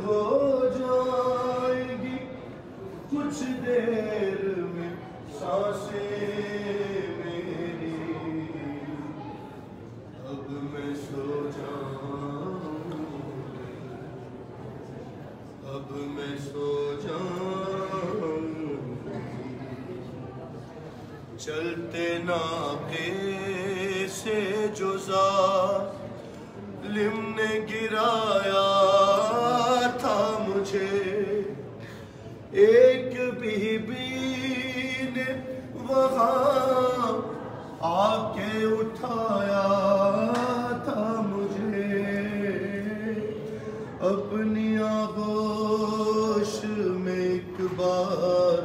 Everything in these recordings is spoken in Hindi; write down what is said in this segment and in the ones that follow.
हो जाएगी कुछ देर में सांसें मेरी, अब मैं सो जाऊं, अब मैं सो जाऊं। चलते नाके से जो जालिम ने गिराया था मुझे, एक बीबी ने वहाँ आके उठाया था मुझे, अपनी आगोश में एक बार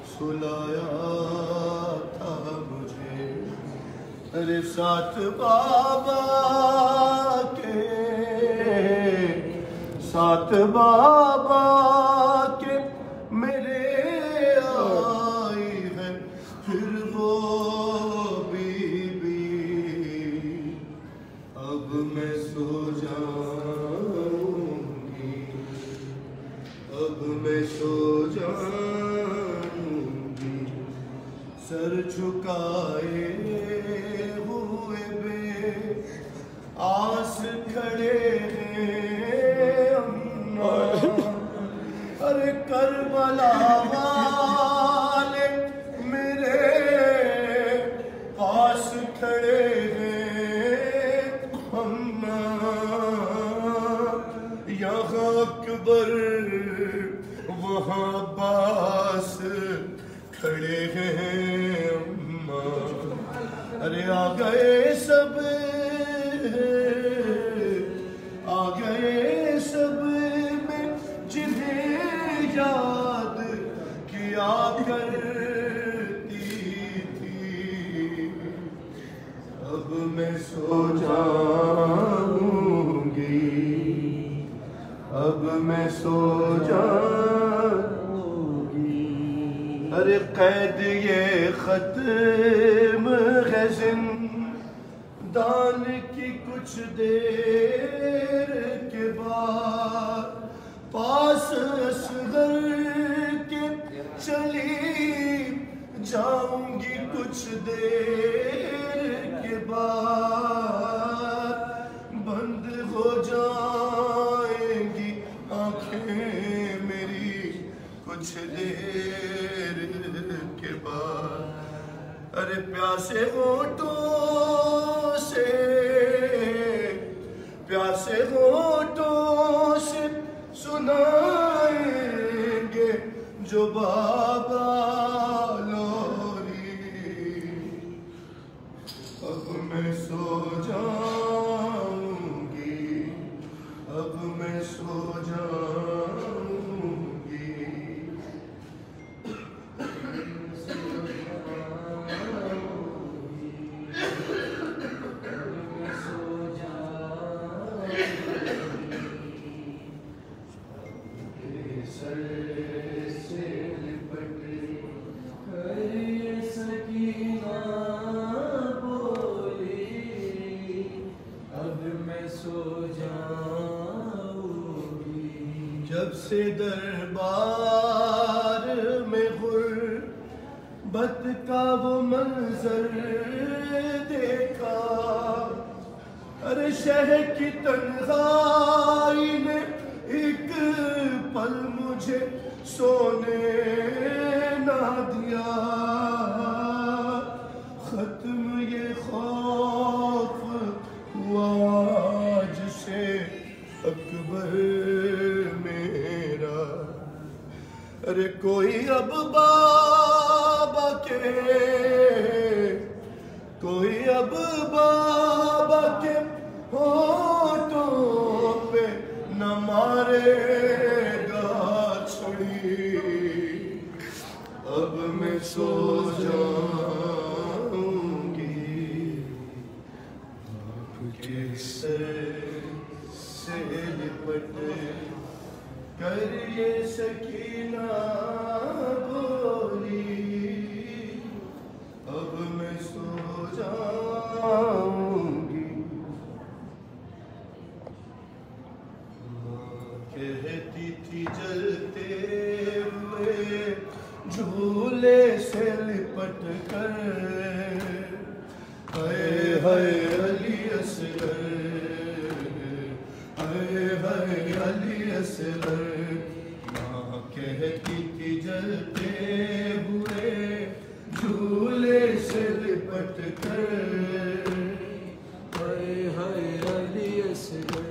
सुलाया था मुझे। अरे साथ बाबा के, साथ बाबा के मेरे आई है फिर वो बीबी, अब मैं सो जाऊंगी, अब मैं सो जाऊंगी। सर झुकाए हुए बे आस खड़े हैं अम्मा, अरे करबला वाले मेरे पास खड़े हैं अम्मा, यहाँ अकबर वहाँ अब्बास खड़े हैं अम्मा। अरे आ गए सब, आ गए सब में जिन्हें याद किया करती थी, अब मैं सो जाऊंगी, अब मैं सो जाऊंगी। अरे कैद ये खत्म है जिंदान की कुछ देर के बाद, पास असगर के चली जाऊंगी कुछ देर के बाद, बंद हो जाएंगी आंखें मेरी कुछ देर के बाद। अरे प्यासे होठों से, प्यासे होठों से सुनाएंगे जो बाबा लोरी, अब मैं सो जाऊंगी, अब मैं सो जाऊंगी। जब से दरबार में गुर्बत का वो मंजर देखा, अरे शहर की तन्हाई ने एक पल मुझे सोने ना दिया, खत्म ये खौफ हुआ आज से अकबर मेरा। अरे कोई अब बाबा के, कोई अब बाबा के होठों पे न मारेगा छड़ी, अब मैं सो जाऊंगी, आपके सर से लिपट कर ये सकीना बोली, अब मैं सो जाऊंगी। कहती थी जलते हुए झूले से लिपट कर, हाय हाय अली असगर, हाय हाय अली असगर। माँ कहती थी जलते हुए झूले से लिपट कर, हाय हाय अली असगर।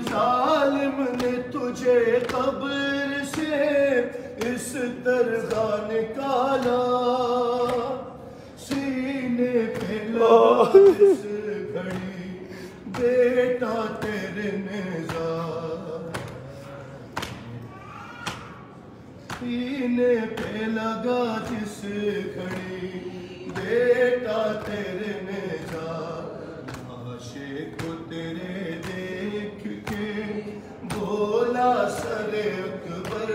जालिम ने तुझे कब्र से इस तरह निकाला, सीने पे लगा इस घड़ी बेटा तेरे नेज़ार, सीने पे लगा जिस घड़ी बेटा तेरे नेज़ार। आशे को तेरे देख के बोला सरे अकबर,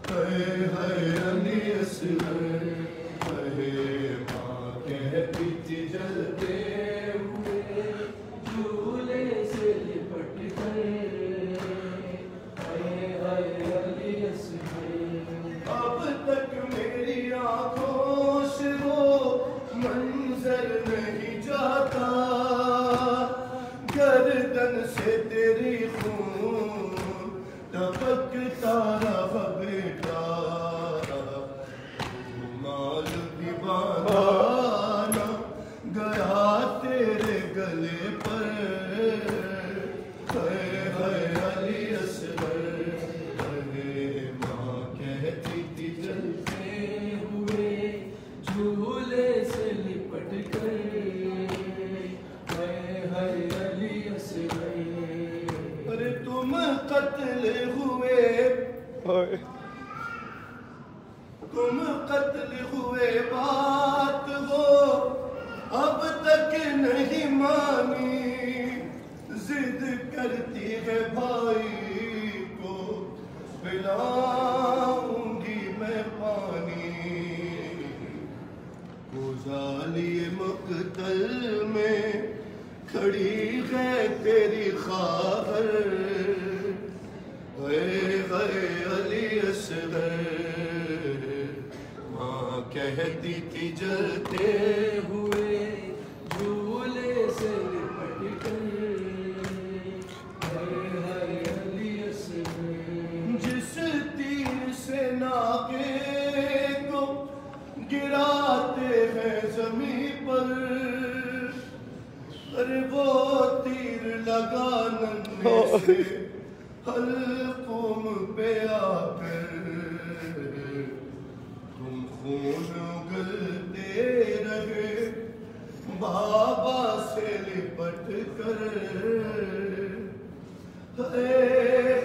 हाय हाय अली असगर। हाय माँ कहती थी जलते हुए झूले से लिपट कर, हाय हाय अली असगर। अब तक मेरी आंखों से वो मंजर नहीं जाता, गर्दन से तेरी खून टपकता रहा बेटा, माल भी बांधा गया तेरे गले पर, हाय हाय अली असगर। हाय माँ कहती थी जलते हुए झूले से लिपट कर, हाय हाय अली असगर। अरे तुम कत्ल हुए, तुम कत्ल हुए बात वो अब तक नहीं मानी, जिद करती है भाई को पिलाऊंगी मैं पानी, गुजालिए मुक़्तल में खड़ी है तेरी ख़ाबर, हाय हाय अली असगर। माँ कहती थी जलते हुए झूले से लिपट कर, हाय हाय अली असगर। जिस तीर से नाके को गिराते हैं जमीन पर, अरे वो तीर लगा नन्हे से हल्कुम पे आकर, तुम खून उगलते रहे बाबा से लिपट कर, हाय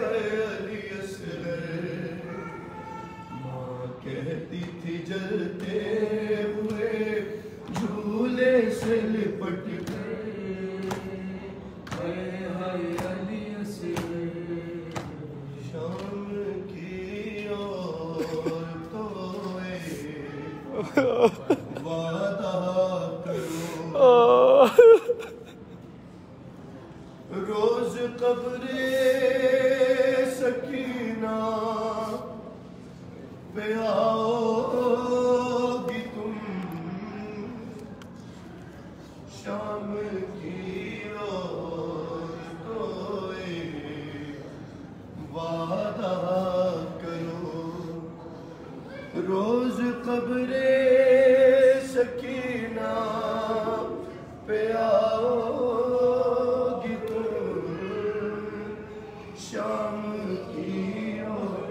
हाय अली असगर। माँ कहती थी जलते हुए झूले से लिपट कर, हाय हाय अली असगर। शाम की ओर तो वादा करो, रोज कब्रे सकीना पे आओगी तुम, शाम की ओर तो वादा करो, रोज कब्रे सकीना पे आओगी तुम, शाम की ओर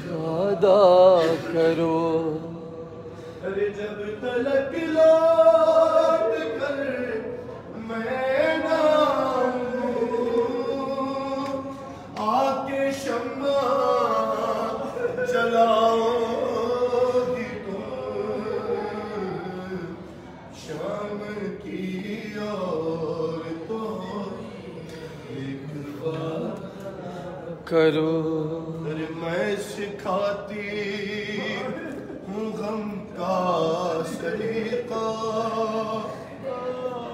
वादा करो। अरे जब तलक लौट कर मैं ना आऊं, आके शम्मा जलाओगी तुम, शाम की ओर तो एक बार करो। अरे मैं सिखाती हूँ गम का सलीका,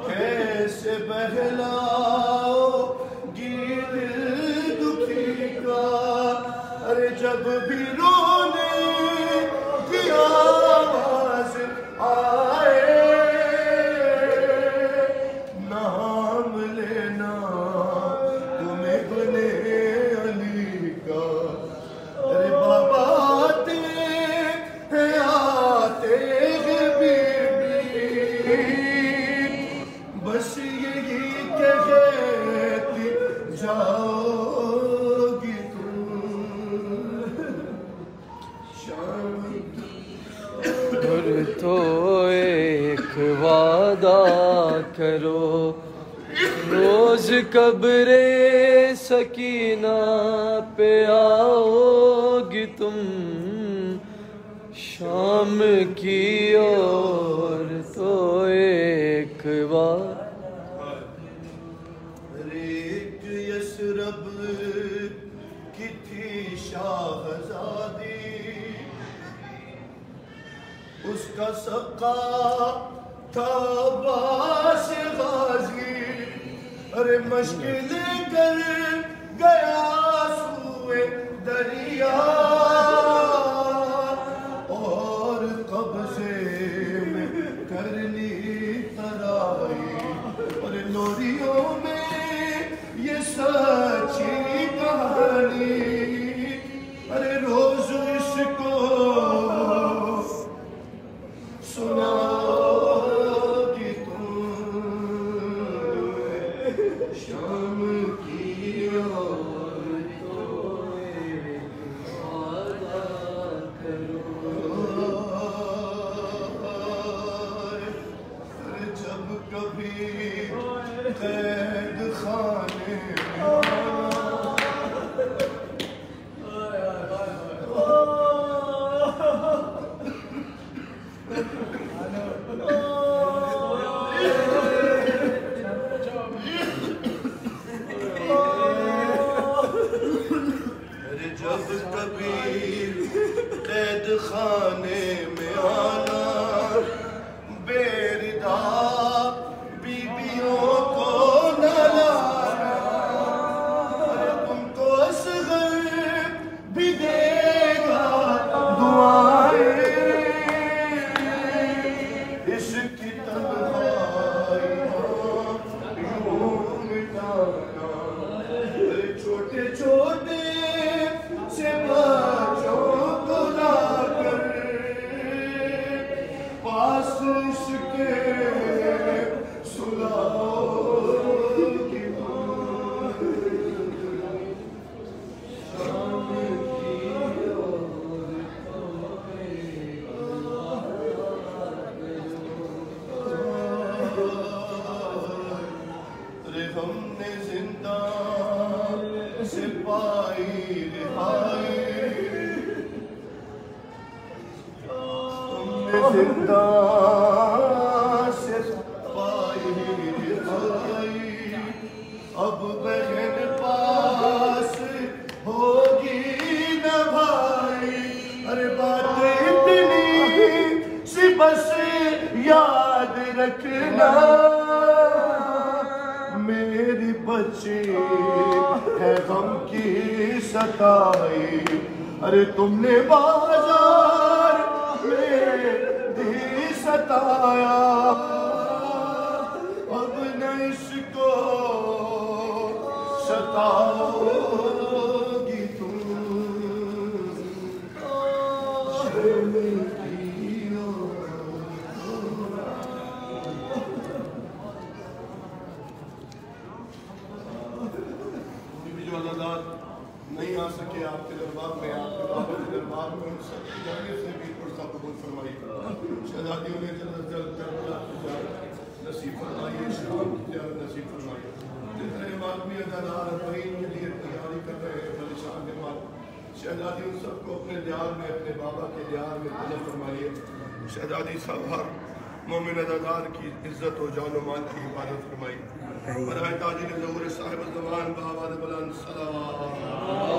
कैसे बहलाओ भी रोने की आवाज आए, नाम लेना तुम्हें बने अली का। अरे बाबा आते हैं बीबी, बस यही कहती जाओगी तुम शाम और तो एक वादा करो, रोज कब्रे सकीना पे आओगी तुम शाम की ओर। तो एक बार एक यसरब की थी शाहजादी, उसका सबका था बास गाजी। अरे मुश्किल कर गया सुए दरिया, और कब्जे में कर ली तराई। अरे लोरियों में ये सच्ची कहानी, अरे रोज इसको सुनाओगी तुम शाम की ओर। तो वादा करो, अरे जब कभी कैद खाने जब कभी कैद खाने में आना, बेरिदा बीबियों को न लाना। अरे तुमको असगर भी देगा दुआएं, इसकी तन्हाइयां यूं मिटाना। अरे छोटे छोटे से बच्चों को लाकर पास इसके सुलाओगी शाम की ओर। अरे हमने जिंदा से पाई रिहाई, हमने जिंदा से पाई रिहाई। अब बहन पास होगी न भाई। अरे बात इतनी सी बस याद रखना, मेरी बच्ची है गम की सताई। अरे तुमने बाजार में भी सताया, अब न इसको सताओगी तुम शाम की ओर। जो अज़ादात नहीं आ सके आपके दरबार में, आपके बाबा के दरबार में, उन सब की जाने से भी पुरसा कबूल फरमाई। शहजादियों ने जल्द अज जल्द करबला की ज़ियारत नसीब फरमाइए, शाम की ज़ियारत नसीब फरमाइए। जितने आदमी अज़ादार हरमईन के लिए तैयारी कर रहे हैं, परेशान के बाद शहजादी उन सबको अपने ध्यान में, अपने बाबा के ध्यान में तलब फरमाइए। शहजादी साहब हर मोमिन अज़ादार की इज्जत और जान व माल की हिफाजत फरमाई। बराए ताजीर ज़हूर साहिब ज़मान बाबा बुलंद सलाम।